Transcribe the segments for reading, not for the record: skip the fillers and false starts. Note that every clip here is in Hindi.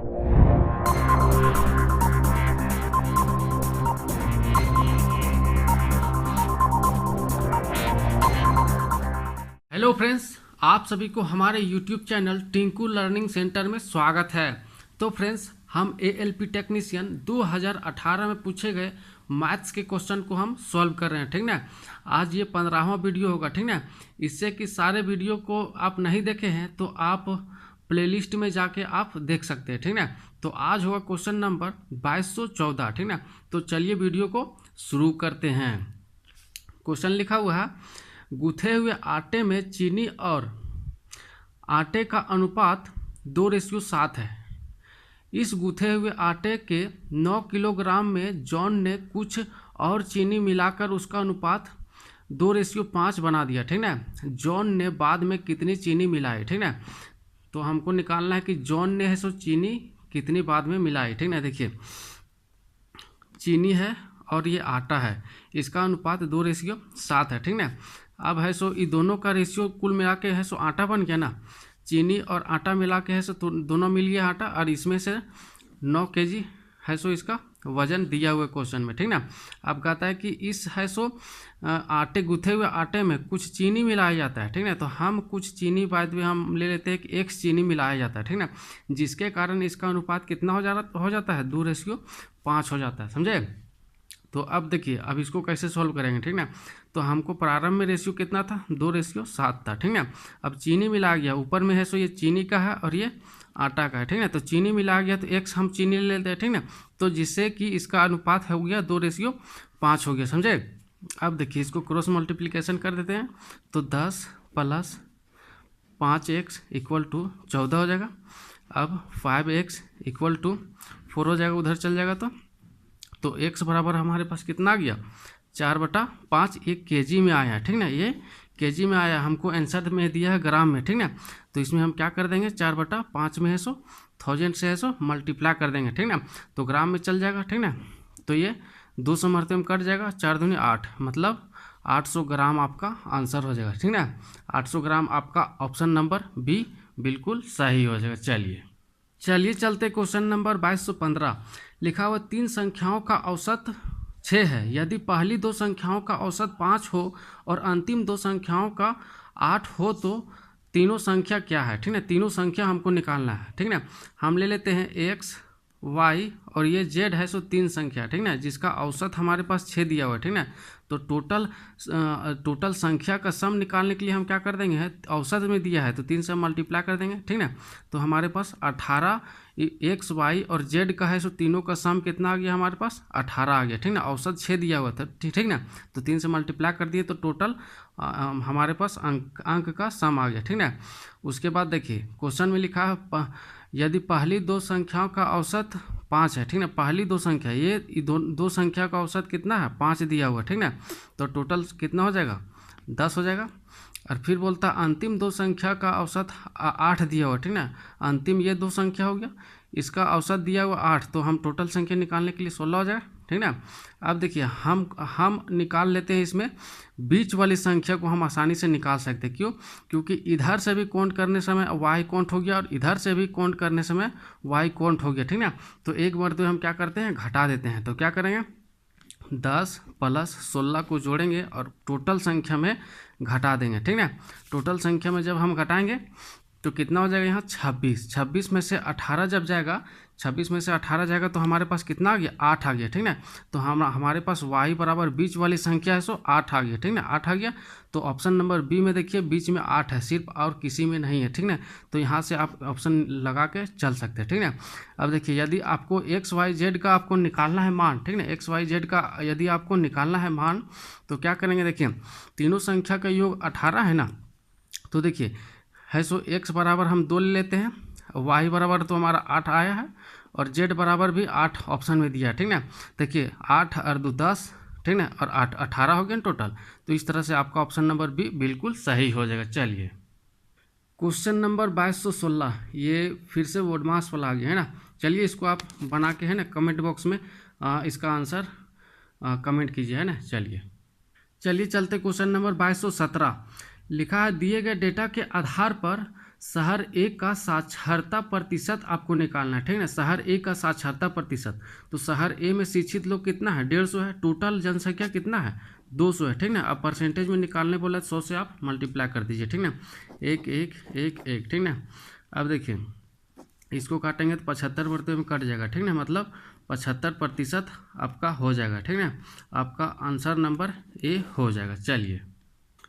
हेलो फ्रेंड्स, आप सभी को हमारे YouTube channel Tinku learning centre में स्वागत है। तो फ्रेंड्स, हम एएलपी टेक्नीशियन 2018 में पूछे गए मैथ्स के क्वेश्चन को हम सॉल्व कर रहे हैं, ठीक ना। आज ये 15वां वीडियो होगा, ठीक ना। इससे कि सारे वीडियो को आप नहीं देखे हैं तो आप प्लेलिस्ट में जाके आप देख सकते हैं, ठीक ना। तो आज होगा क्वेश्चन नंबर 2214, ठीक ना। तो चलिए वीडियो को शुरू करते हैं। क्वेश्चन लिखा हुआ है, गूथे हुए आटे में चीनी और आटे का अनुपात 2:7 है। इस गूथे हुए आटे के 9 किलोग्राम में जॉन ने कुछ और चीनी मिलाकर उसका अनुपात 2:5 बना दिया, ठीक ना। जॉन ने बाद में कितनी चीनी मिलाई, ठीक ना। तो हमको निकालना है कि जॉन ने है सो चीनी कितनी बाद में मिलाई, ठीक ना। देखिए, चीनी है और ये आटा है, इसका अनुपात 2:7 है, ठीक ना। अब है सो ये दोनों का रेशियो कुल मिला के है सो आटा बन गया ना। चीनी और आटा मिला के है सो दोनों मिल गया आटा, और इसमें से 9 kg है सो इसका वजन दिया हुआ क्वेश्चन में, ठीक ना। अब कहता है कि इस है सो आटे गूथे हुए आटे में कुछ चीनी मिलाया जाता है, ठीक ना। तो हम कुछ चीनी बाद में हम ले लेते हैं कि X चीनी मिलाया जाता है, ठीक ना, जिसके कारण इसका अनुपात कितना हो जाता है 2:5 हो जाता है, समझे। तो अब देखिए, अब इसको कैसे सॉल्व करेंगे, ठीक ना। तो हमको प्रारंभ में रेशियो कितना था, 2:7 था, ठीक ना। अब चीनी मिला गया, ऊपर में है सो ये चीनी का है और ये आटा का है, ठीक ना। तो चीनी मिला गया तो X हम चीनी ले लेते हैं, ठीक ना। तो जिससे कि इसका अनुपात हो गया 2:5 हो गया, समझे। अब देखिए, इसको क्रॉस मल्टीप्लिकेशन कर देते हैं तो 10 + 5x = 14 हो जाएगा। अब 5x = 4 हो जाएगा, उधर चल जाएगा तो x बराबर हमारे पास कितना आ गया, 4/5। ये kg में आया है, ठीक ना। ये kg में आया, हमको आंसर में दिया है ग्राम में, ठीक ना। तो इसमें हम क्या कर देंगे, 4/5 में है सो 1000 से है सो मल्टीप्लाई कर देंगे, ठीक ना। तो ग्राम में चल जाएगा, ठीक ना। तो ये 200 मरते में कट जाएगा, 4 दूनी 8, मतलब 800 ग्राम आपका आंसर हो जाएगा, ठीक ना। 800 ग्राम आपका ऑप्शन नंबर बी बिल्कुल सही हो जाएगा। चलिए चलते क्वेश्चन नंबर 2215। लिखा हुआ 3 संख्याओं का औसत 6 है। यदि पहली 2 संख्याओं का औसत 5 हो और अंतिम 2 संख्याओं का 8 हो तो तीनों संख्या क्या है, ठीक ना। तीनों संख्या हमको निकालना है, ठीक ना। हम ले लेते हैं x, y और ये z है सो 3 संख्या, ठीक ना, जिसका औसत हमारे पास 6 दिया हुआ है, ठीक ना। तो टोटल संख्या का सम निकालने के लिए हम क्या कर देंगे, है औसत में दिया है तो 3 से मल्टीप्लाई कर देंगे, ठीक ना। तो हमारे पास 18 x, y और z का है सो तीनों का सम कितना आ गया, हमारे पास 18 आ गया, ठीक ना। औसत 6 दिया हुआ था, ठीक ना। तो 3 से मल्टीप्लाई कर दिए तो टोटल हमारे पास अंक का सम आ गया, ठीक ना। उसके बाद देखिए, क्वेश्चन में लिखा है यदि पहली 2 संख्याओं का औसत 5 है, ठीक ना। पहली 2 संख्या, ये दो संख्या का औसत कितना है, 5 दिया हुआ, ठीक ना। तो टोटल कितना हो जाएगा, 10 हो जाएगा। और फिर बोलता अंतिम 2 संख्या का औसत 8 दिया हुआ, ठीक ना। अंतिम ये 2 संख्या हो गया, इसका औसत दिया हुआ 8, तो हम टोटल संख्या निकालने के लिए 16 हो जाएगा, ठीक ना। अब देखिए, हम निकाल लेते हैं, इसमें बीच वाली संख्या को हम आसानी से निकाल सकते हैं। क्यों? क्योंकि इधर से भी काउंट करने समय y काउंट हो गया और इधर से भी काउंट करने समय y काउंट हो गया, ठीक ना। तो एक बार तो हम क्या करते हैं, घटा देते हैं। तो क्या करेंगे, 10 + 16 को जोड़ेंगे और टोटल संख्या में घटा देंगे, ठीक ना। टोटल संख्या में जब हम घटाएंगे तो कितना हो जाएगा, यहाँ 26 में से 18 जब जाएगा, 26 में से 18 जाएगा तो हमारे पास कितना आ गया, 8 आ गया, ठीक ना। तो हमारे पास y बराबर बीच वाली संख्या है सो 8 आ गया, ठीक ना। 8 आ गया तो ऑप्शन नंबर बी में देखिए, बीच में 8 है, सिर्फ और किसी में नहीं है, ठीक ना। तो यहाँ से आप ऑप्शन लगा के चल सकते हैं, ठीक ना। अब देखिए, यदि आपको x, y, z का आपको निकालना है मान, ठीक ना, x, y, z का यदि आपको निकालना है मान, तो क्या करेंगे, देखिए तीनों संख्या का योग 18 है ना। तो देखिए है सो x बराबर हम 2 ले लेते हैं, y बराबर तो हमारा 8 आया है और z बराबर भी 8 ऑप्शन में दिया है, ठीक ना। देखिए 8 और 2 10, ठीक ना, और 8 18 हो गया टोटल। तो इस तरह से आपका ऑप्शन नंबर बी बिल्कुल सही हो जाएगा। चलिए क्वेश्चन नंबर 2216, ये फिर से वोडमास वाला आ गया है ना। चलिए इसको आप बना के है ना कमेंट बॉक्स में इसका आंसर कमेंट कीजिए, है ना। चलिए चलते क्वेश्चन नंबर 2217। लिखा है दिए गए डेटा के आधार पर शहर ए का साक्षरता प्रतिशत आपको निकालना है, ठीक है। शहर ए का साक्षरता प्रतिशत, तो शहर ए में शिक्षित लोग कितना है, 150 है। टोटल जनसंख्या कितना है, 200 है, ठीक ना। अब परसेंटेज में निकालने बोला 100 से आप मल्टीप्लाई कर दीजिए, ठीक ना। 1 1 1 1, ठीक ना। अब देखिए इसको काटेंगे तो 75 में कट जाएगा, ठीक ना। मतलब 75% आपका हो जाएगा, ठीक ना। आपका आंसर नंबर ए हो जाएगा।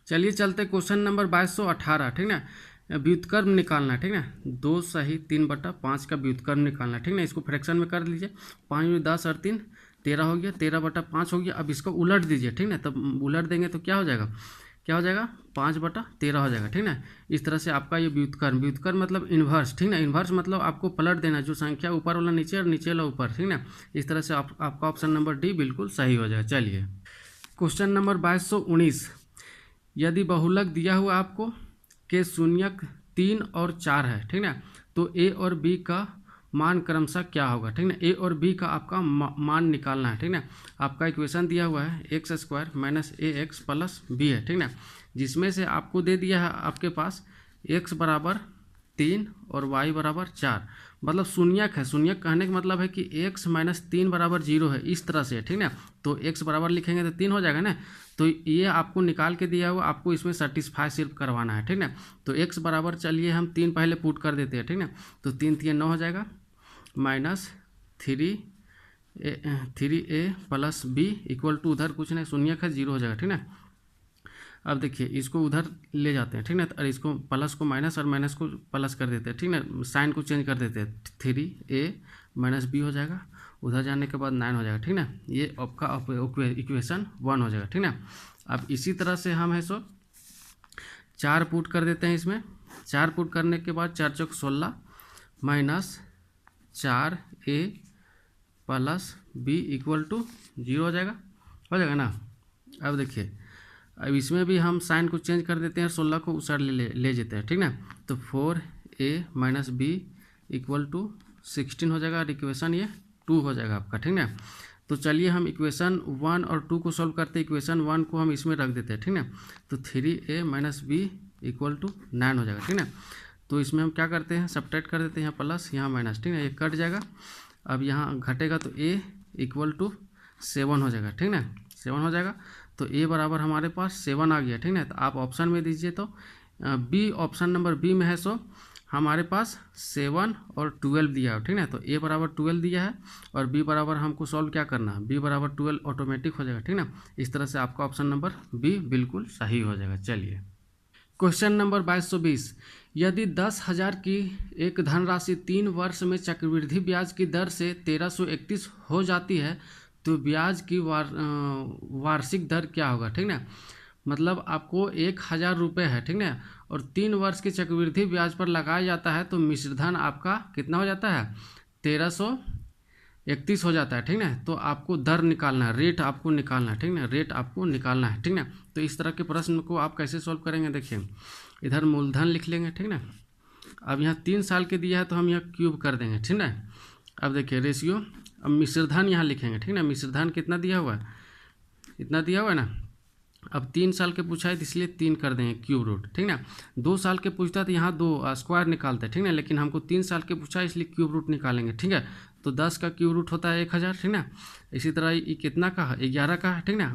चलिए चलते क्वेश्चन नंबर 2218, ठीक ना। व्युत्क्रम निकालना है, ठीक ना। 2 सही 3/5 का व्युत्क्रम निकालना है, ठीक ना। इसको फ्रैक्शन में कर लीजिए। 5 में 10 और 3 13 हो गया, 13/5 हो गया। अब इसको उलट दीजिए, ठीक ना। तब उलट देंगे तो क्या हो जाएगा, 5/13 हो जाएगा, ठीक ना। इस तरह से आपका ये व्युत्क्रम मतलब इन्वर्स, ठीक ना। इन्वर्स मतलब आपको पलट देना, जो संख्या ऊपर वाला नीचे और नीचे वाला ऊपर, ठीक ना। इस तरह से आपका ऑप्शन नंबर डी बिल्कुल सही हो जाएगा। चलिए क्वेश्चन नंबर 2219, यदि बहुलक दिया हुआ आपको के शून्यक 3 और 4 है, ठीक ना, तो ए और बी का मान क्रमशः क्या होगा, ठीक ना। ए और बी का आपका मान निकालना है, ठीक ना। आपका इक्वेशन दिया हुआ है x² - ax + b है, ठीक ना। जिसमें से आपको दे दिया है आपके पास x = 3 और y = 4, मतलब शून्यक है। शून्यक कहने का मतलब है कि x - 3 = 0 है, इस तरह से, ठीक ना। तो x बराबर लिखेंगे तो 3 हो जाएगा ना। तो ये आपको निकाल के दिया हुआ, आपको इसमें सेटिस्फाई सिर्फ करवाना है, ठीक ना। तो x बराबर चलिए हम 3 पहले पुट कर देते हैं, ठीक ना। तो 3 3 9 हो जाएगा, -3a + b = उधर कुछ नहीं, शून्यक है, 0 हो जाएगा, ठीक ना। अब देखिए इसको उधर ले जाते हैं, ठीक ना। और इसको प्लस को माइनस और माइनस को प्लस कर देते हैं, ठीक ना। साइन को चेंज कर देते हैं, 3a - b हो जाएगा। उधर जाने के बाद 9 हो जाएगा, ठीक ना। ये आपका इक्वेशन 1 हो जाएगा, ठीक ना। अब इसी तरह से हम है सो 4 पुट कर देते हैं इसमें। 4 पुट करने के बाद 4 चौक 16 -4a + b = 0 हो जाएगा ना। अब देखिए अब इसमें भी हम साइन को चेंज कर देते हैं, 16 को उस साइड ले जाते हैं, ठीक ना। तो 4a - b = 16 हो जाएगा और इक्वेशन ये 2 हो जाएगा आपका, ठीक ना। तो चलिए हम इक्वेशन 1 और 2 को सॉल्व करते हैं। इक्वेशन 1 को हम इसमें रख देते हैं, ठीक ना। तो 3a - b = 9 हो जाएगा, ठीक ना। तो इसमें हम क्या करते हैं, सब्ट्रैक्ट कर देते हैं, यहाँ प्लस यहाँ माइनस, ठीक ना। ये कट जाएगा। अब यहाँ घटेगा तो a = 7 हो जाएगा, ठीक ना। 7 हो जाएगा। तो a बराबर हमारे पास 7 आ गया, ठीक ना। तो आप ऑप्शन में दीजिए, तो बी ऑप्शन नंबर बी में है सो हमारे पास 7 और 12 दिया है, ठीक ना। तो a बराबर 12 दिया है और b बराबर हमको सॉल्व क्या करना है, b बराबर 12 ऑटोमेटिक हो जाएगा, ठीक ना। इस तरह से आपका ऑप्शन नंबर बी बिल्कुल सही हो जाएगा। चलिए क्वेश्चन नंबर 2220, यदि 10,000 की एक धनराशि 3 वर्ष में चक्रवृद्धि ब्याज की दर से 1331 हो जाती है, तो ब्याज की वार्षिक दर क्या होगा, ठीक ना। मतलब आपको 1,000 रुपये है, ठीक ना, और 3 वर्ष की चक्रवृद्धि ब्याज पर लगाया जाता है, तो मिश्रधन आपका कितना हो जाता है, 1331 हो जाता है, ठीक ना। तो आपको दर निकालना है, रेट आपको निकालना है, ठीक ना, रेट आपको निकालना है, ठीक ना। तो इस तरह के प्रश्न को आप कैसे सॉल्व करेंगे, देखिए इधर मूलधन लिख लेंगे, ठीक ना। अब यहाँ 3 साल के दिया है तो हम यहाँ क्यूब कर देंगे, ठीक ना। अब देखिए रेशियो, अब मिश्रधन यहाँ लिखेंगे, ठीक ना। मिश्रधन कितना दिया हुआ है, इतना दिया हुआ है ना। अब 3 साल के पूछा है तो इसलिए 3 कर देंगे क्यूब रूट, ठीक ना। 2 साल के पूछता है तो यहाँ 2 स्क्वायर निकालते हैं, ठीक ना। लेकिन हमको 3 साल के पूछा है इसलिए क्यूब रूट निकालेंगे, ठीक है। तो 10 का क्यूब रूट होता है 1,000, ठीक ना। इसी तरह ये कितना का है, 11 का है, ठीक ना।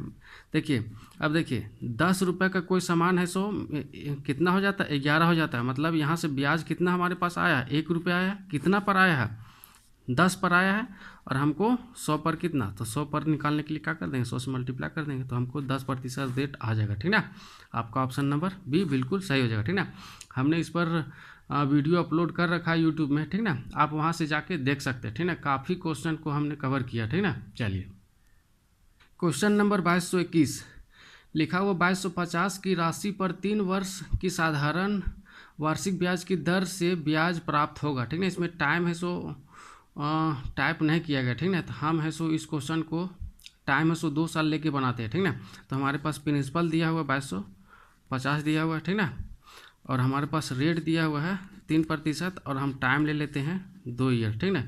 देखिए अब देखिए 10 रुपये का कोई सामान है सो कितना हो जाता है, 11 हो जाता है। मतलब यहाँ से ब्याज कितना हमारे पास आया है, 1 रुपया आया है। कितना पर आया है, 10 पर आया है। और हमको 100 पर कितना, तो 100 पर निकालने के लिए क्या कर देंगे, 100 से मल्टीप्लाई कर देंगे, तो हमको 10% रेट आ जाएगा, ठीक ना। आपका ऑप्शन नंबर बी बिल्कुल सही हो जाएगा, ठीक ना। हमने इस पर वीडियो अपलोड कर रखा है यूट्यूब में, ठीक ना। आप वहाँ से जाके देख सकते हैं, ठीक ना। काफ़ी क्वेश्चन को हमने कवर किया, ठीक ना। चलिए क्वेश्चन नंबर 2221, लिखा हुआ 2250 की राशि पर 3 वर्ष की साधारण वार्षिक ब्याज की दर से ब्याज प्राप्त होगा, ठीक ना। इसमें टाइम है सो टाइप नहीं किया गया, ठीक ना। तो हम है सो इस क्वेश्चन को टाइम है सो 2 साल लेके बनाते हैं, ठीक ना। तो हमारे पास प्रिंसिपल दिया हुआ 2250 दिया हुआ है, ठीक ना। और हमारे पास रेट दिया हुआ है 3% और हम टाइम ले लेते हैं 2 ईयर, ठीक ना।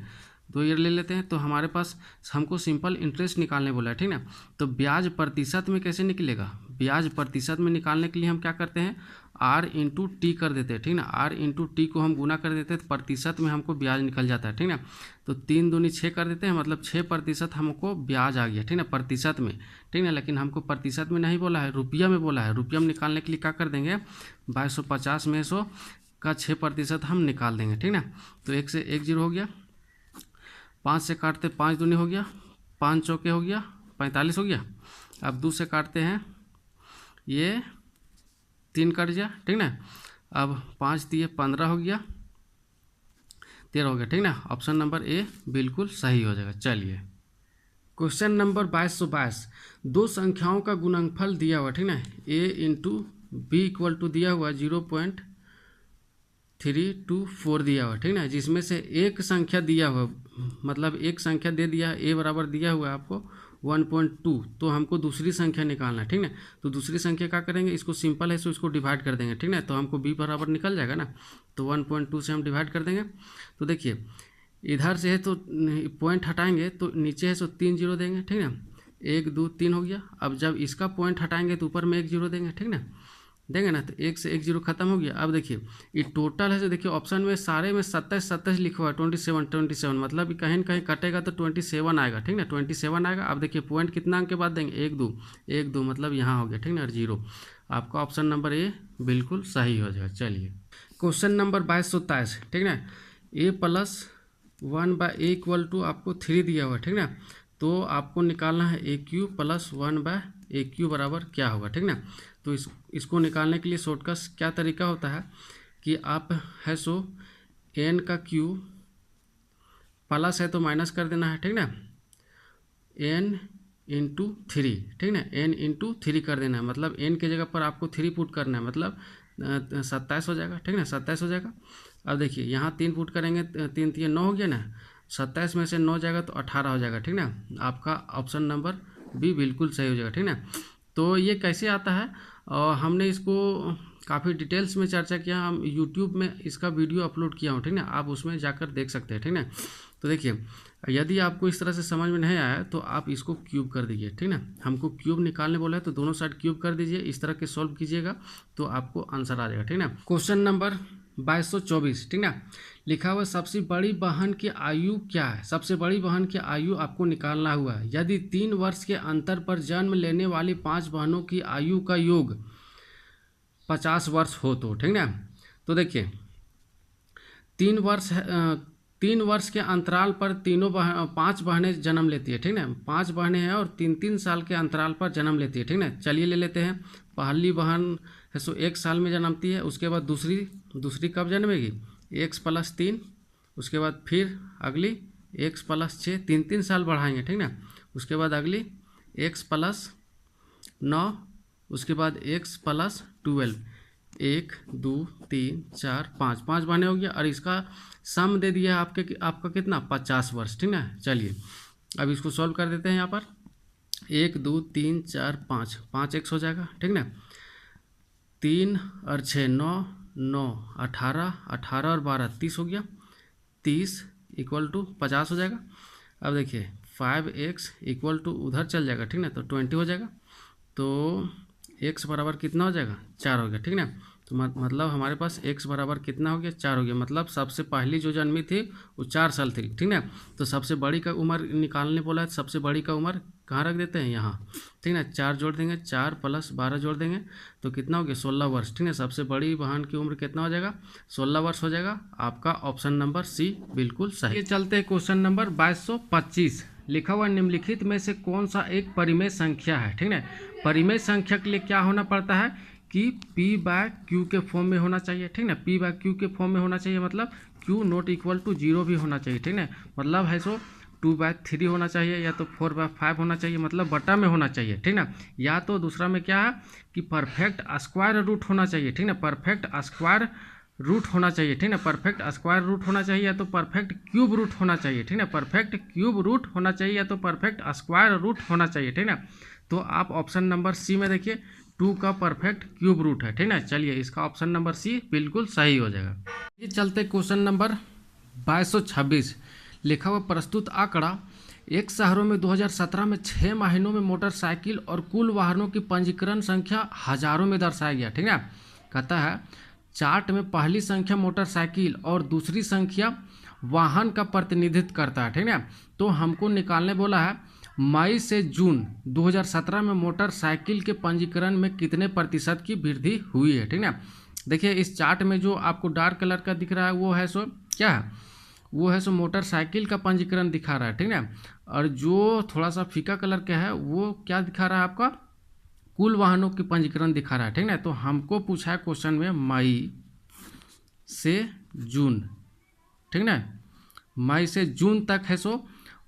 2 ईयर ले लेते हैं। तो हमारे पास हमको सिंपल इंटरेस्ट निकालने बोला है, ठीक ना। तो ब्याज प्रतिशत में कैसे निकलेगा, ब्याज प्रतिशत में निकालने के लिए हम क्या करते हैं, आर इंटू टी कर देते हैं, ठीक ना। आर इंटू टी को हम गुना कर देते हैं तो प्रतिशत में हमको ब्याज निकल जाता है, ठीक ना। तो 3 दूनी 6 कर देते हैं, मतलब 6% हमको ब्याज आ गया, ठीक ना, प्रतिशत में, ठीक ना। लेकिन हमको प्रतिशत में नहीं बोला है, रुपया में बोला है। रुपया में निकालने के लिए क्या कर देंगे, 2250 में 100 का 6% हम निकाल देंगे, ठीक ना। तो 1 से 1 जीरो हो गया, 5 से काटते 5 दूनी हो गया, 5 चौके हो गया 45 हो गया। अब 2 से काटते हैं, ये 3 कट गया, ठीक ना। अब 5 दिए 15 हो गया, 13 हो गया, ठीक ना। ऑप्शन नंबर ए बिल्कुल सही हो जाएगा। चलिए क्वेश्चन नंबर 2222, दो संख्याओं का गुणनफल दिया हुआ, ठीक ना। ए इंटू बी इक्वल टू दिया हुआ 0.324 दिया हुआ, ठीक ना। जिसमें से एक संख्या दिया हुआ, मतलब एक संख्या दे दिया है, ए बराबर दिया हुआ है आपको 1.2, तो हमको दूसरी संख्या निकालना है, ठीक ना। तो दूसरी संख्या क्या करेंगे, इसको सिंपल है, इसको डिवाइड कर देंगे, ठीक ना। तो हमको b बराबर निकल जाएगा ना, तो 1.2 से हम डिवाइड कर देंगे। तो देखिए इधर से है तो पॉइंट हटाएंगे तो नीचे है तो 3 जीरो देंगे, ठीक ना। 1 2 3 हो गया। अब जब इसका पॉइंट हटाएंगे तो ऊपर में 1 जीरो देंगे, ठीक ना, देंगे ना। तो 1 से 1 जीरो खत्म हो गया। अब देखिए ये टोटल है, तो देखिए ऑप्शन में सारे में 27 लिखा हुआ है, 27 मतलब कहीं न कहीं कटेगा तो 27 आएगा, ठीक ना, 27 आएगा। अब देखिए पॉइंट कितना अंक के बाद देंगे, 1 2 मतलब यहाँ हो गया, ठीक ना, 0। आपका ऑप्शन नंबर ए बिल्कुल सही हो जाएगा। चलिए क्वेश्चन नंबर 2223, ठीक ना। ए प्लस 1/a इक्वल टू आपको 3 दिया हुआ, ठीक ना। तो आपको निकालना है ए क्यू प्लस 1/a क्यू बराबर क्या होगा, ठीक ना। तो इसको निकालने के लिए शॉर्टकट क्या तरीका होता है कि आप है सो n का क्यू प्लस है तो माइनस कर देना है, ठीक ना, n इंटू 3, ठीक ना, n इंटू 3 कर देना है। मतलब n के जगह पर आपको 3 पुट करना है, मतलब 27 हो जाएगा, ठीक ना, 27 हो जाएगा। अब देखिए यहाँ 3 पुट करेंगे, 3 3 9 हो गया ना, 27 में से 9 जाएगा तो 18 हो जाएगा, ठीक ना। आपका ऑप्शन नंबर बी बिल्कुल सही हो जाएगा, ठीक ना। तो ये कैसे आता है, और हमने इसको काफ़ी डिटेल्स में चर्चा किया, हम यूट्यूब में इसका वीडियो अपलोड किया हूँ, ठीक ना, आप उसमें जाकर देख सकते हैं, ठीक ना। तो देखिए यदि आपको इस तरह से समझ में नहीं आया तो आप इसको क्यूब कर दीजिए, ठीक ना। हमको क्यूब निकालने बोला है तो दोनों साइड क्यूब कर दीजिए, इस तरह के सॉल्व कीजिएगा तो आपको आंसर आ जाएगा, ठीक ना। क्वेश्चन नंबर 2224, ठीक ना। लिखा हुआ सबसे बड़ी बहन की आयु क्या है। सबसे बड़ी बहन की आयु आपको निकालना हुआ है। यदि 3 वर्ष के अंतर पर जन्म लेने वाली 5 बहनों की आयु का योग 50 वर्ष हो तो, ठीक ना। तो देखिए 3 वर्ष के अंतराल पर 5 बहनें जन्म लेती है, ठीक ना। 5 बहनें हैं और 3 साल के अंतराल पर जन्म लेती है, ठीक ना। चलिए ले लेते हैं। पहली बहन है सो 1 साल में जन्मती है, उसके बाद दूसरी कब जन्मेगी, x + 3, उसके बाद फिर अगली x + 6, 3 साल बढ़ाएंगे, ठीक ना। उसके बाद अगली x + 9, उसके बाद x + 12, 1 2 3 4 5 बहनें हो गया। और इसका सम दे दिया आपका कितना, 50 वर्ष, ठीक ना। चलिए अब इसको सॉल्व कर देते हैं। यहाँ पर 1 2 3 4 5 x हो जाएगा, ठीक ना। 3 और 6 9 18 और 12 30 हो गया, 30 = 50 हो जाएगा। अब देखिए 5x = उधर चल जाएगा, ठीक ना, तो 20 हो जाएगा। तो x बराबर कितना हो जाएगा, 4 हो गया, ठीक ना। तो मतलब हमारे पास x बराबर कितना हो गया, 4 हो गया। मतलब सबसे पहली जो जन्मी थी वो 4 साल थी, ठीक ना। तो सबसे बड़ी का उम्र निकालने बोला है, सबसे बड़ी का उम्र कहाँ रख देते हैं, यहाँ, ठीक ना। 4 जोड़ देंगे, 4 + 12 जोड़ देंगे तो कितना हो गया, 16 वर्ष, ठीक है। सबसे बड़ी बहन की उम्र कितना हो जाएगा, 16 वर्ष हो जाएगा। आपका ऑप्शन नंबर सी बिल्कुल सही। ये चलते हैं क्वेश्चन नंबर 2225। लिखा हुआ निम्नलिखित में से कौन सा एक परिमेय संख्या है, ठीक है। परिमेय संख्या के लिए क्या होना पड़ता है कि p/q के फॉर्म में होना चाहिए, ठीक ना। p/q के फॉर्म में होना चाहिए, मतलब q ≠ 0 भी होना चाहिए, ठीक ना। मतलब है सो 2/3 होना चाहिए, या तो 4/5 होना चाहिए, मतलब बटा में होना चाहिए, ठीक ना। या तो दूसरा में क्या है कि परफेक्ट स्क्वायर रूट होना चाहिए, ठीक ना। परफेक्ट स्क्वायर रूट होना चाहिए, ठीक ना। परफेक्ट स्क्वायर रूट होना चाहिए, या तो परफेक्ट क्यूब रूट होना चाहिए, ठीक ना। परफेक्ट क्यूब रूट होना चाहिए, या तो परफेक्ट स्क्वायर रूट होना चाहिए, ठीक ना। तो आप ऑप्शन नंबर सी में देखिए 2 का परफेक्ट क्यूब रूट है, ठीक ना। चलिए इसका ऑप्शन नंबर सी बिल्कुल सही हो जाएगा। ये चलते क्वेश्चन नंबर 2226। लिखा हुआ प्रस्तुत आंकड़ा एक शहरों में 2017 में 6 महीनों में मोटरसाइकिल और कुल वाहनों की पंजीकरण संख्या हजारों में दर्शाया गया। ठीक है, कहता है चार्ट में पहली संख्या मोटरसाइकिल और दूसरी संख्या वाहन का प्रतिनिधित्व करता है। ठीक है, तो हमको निकालने बोला है मई से जून 2017 में मोटरसाइकिल के पंजीकरण में कितने प्रतिशत की वृद्धि हुई है। ठीक है, देखिए इस चार्ट में जो आपको डार्क कलर का दिख रहा है वो है सो क्या है, वो है सो मोटरसाइकिल का पंजीकरण दिखा रहा है। ठीक है, और जो थोड़ा सा फीका कलर का है वो क्या दिखा रहा है, आपका कुल वाहनों की पंजीकरण दिखा रहा है। ठीक है, तो हमको पूछा है क्वेश्चन में मई से जून। ठीक है, मई से जून तक है सो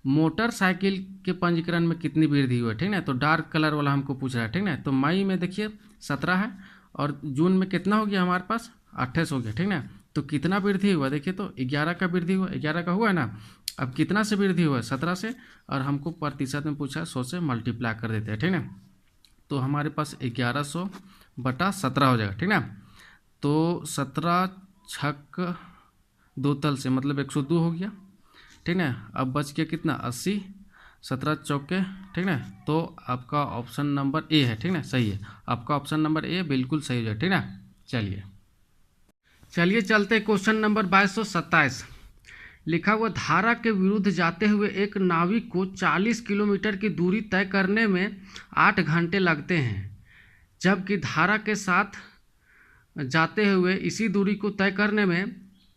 मोटरसाइकिल के पंजीकरण में कितनी वृद्धि हुई है। ठीक है, तो डार्क कलर वाला हमको पूछ रहा है। ठीक है, तो मई में देखिए 17 है और जून में कितना हो गया हमारे पास 28 हो गया। ठीक है, तो कितना वृद्धि हुआ देखिए, तो 11 का वृद्धि हुआ, 11 का हुआ है ना। अब कितना से वृद्धि हुआ है 17 से, और हमको प्रतिशत में पूछा है 100 से मल्टीप्लाई कर देते हैं। ठीक है, तो हमारे पास 1100/17 हो जाएगा। ठीक है, तो 17 छक 2 तल से मतलब 102 हो गया। ठीक है, अब बच गया कितना 80, 17 चौके। ठीक है, तो आपका ऑप्शन नंबर ए है। ठीक है, सही है, आपका ऑप्शन नंबर ए बिल्कुल सही हो जाए। ठीक है, चलिए चलते क्वेश्चन नंबर 2227। लिखा हुआ धारा के विरुद्ध जाते हुए एक नाविक को 40 किलोमीटर की दूरी तय करने में 8 घंटे लगते हैं, जबकि धारा के साथ जाते हुए इसी दूरी को तय करने में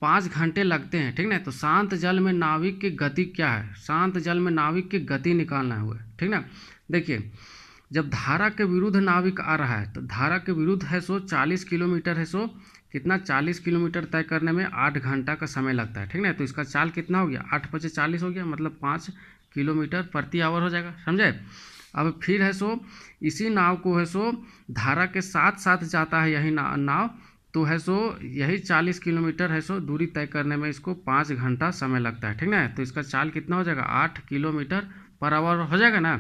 5 घंटे लगते हैं। ठीक है, तो शांत जल में नाविक की गति क्या है, शांत जल में नाविक की गति निकालना हुआ। ठीक है, देखिए जब धारा के विरुद्ध नाविक आ रहा है तो धारा के विरुद्ध है सो 40 किलोमीटर है सो कितना 40 किलोमीटर तय करने में 8 घंटा का समय लगता है। ठीक है, तो इसका चाल कितना हो गया 8×40 हो गया, मतलब 5 किलोमीटर प्रति आवर हो जाएगा। समझे। अब फिर है सो इसी नाव को है सो धारा के साथ साथ जाता है यही नाव, तो है सो यही 40 किलोमीटर है सो दूरी तय करने में इसको 5 घंटा समय लगता है। ठीक है, तो इसका चाल कितना हो जाएगा 8 किलोमीटर पर आवर हो जाएगा ना।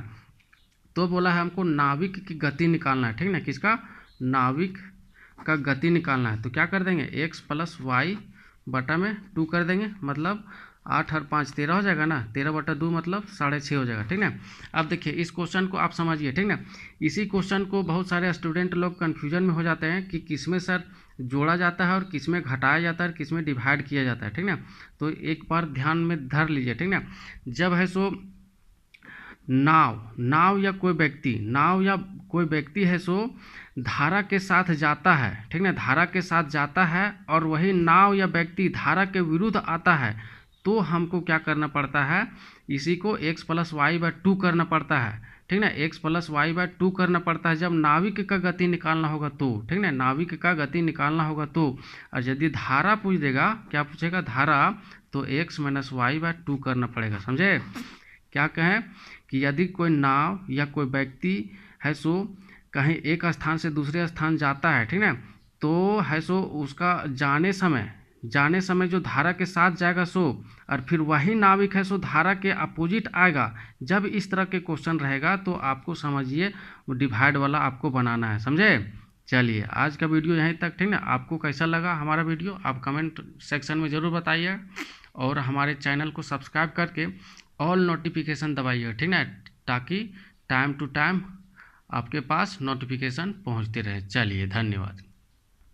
तो बोला है हमको नाविक की गति निकालना है। ठीक है, किसका, नाविक का गति निकालना है। तो क्या कर देंगे x + y/2 कर देंगे, मतलब 8 और 5 13 हो जाएगा ना, 13/2 मतलब 6.5 हो जाएगा। ठीक है, अब देखिए इस क्वेश्चन को आप समझिए। ठीक है, इसी क्वेश्चन को बहुत सारे स्टूडेंट लोग कन्फ्यूजन में हो जाते हैं कि किसमें सर जोड़ा जाता है और किसमें घटाया जाता है और किसमें डिवाइड किया जाता है। ठीक है, तो एक बार ध्यान में धर लीजिए। ठीक है, जब है सो नाव या कोई व्यक्ति है सो धारा के साथ जाता है। ठीक है, धारा के साथ जाता है और वही नाव या व्यक्ति धारा के विरुद्ध आता है, तो हमको क्या करना पड़ता है, इसी को x + y/2 करना पड़ता है। ठीक है, x + y/2 करना पड़ता है जब नाविक का गति निकालना होगा तो। ठीक है, नाविक का गति निकालना होगा तो। और यदि धारा पूछ देगा, क्या पूछेगा धारा, तो x - y/2 करना पड़ेगा। समझे। क्या कहें कि यदि कोई नाव या कोई व्यक्ति है सो कहीं एक स्थान से दूसरे स्थान जाता है। ठीक है, तो है सो उसका जाने समय जो धारा के साथ जाएगा सो, और फिर वही नाविक है सो धारा के अपोजिट आएगा। जब इस तरह के क्वेश्चन रहेगा तो आपको समझिए वो डिवाइड वाला आपको बनाना है। समझे। चलिए आज का वीडियो यहीं तक। ठीक है, आपको कैसा लगा हमारा वीडियो आप कमेंट सेक्शन में ज़रूर बताइए, और हमारे चैनल को सब्सक्राइब करके ऑल नोटिफिकेशन दबाइए। ठीक है, ताकि टाइम टू टाइम आपके पास नोटिफिकेशन पहुंचते रहे। चलिए धन्यवाद।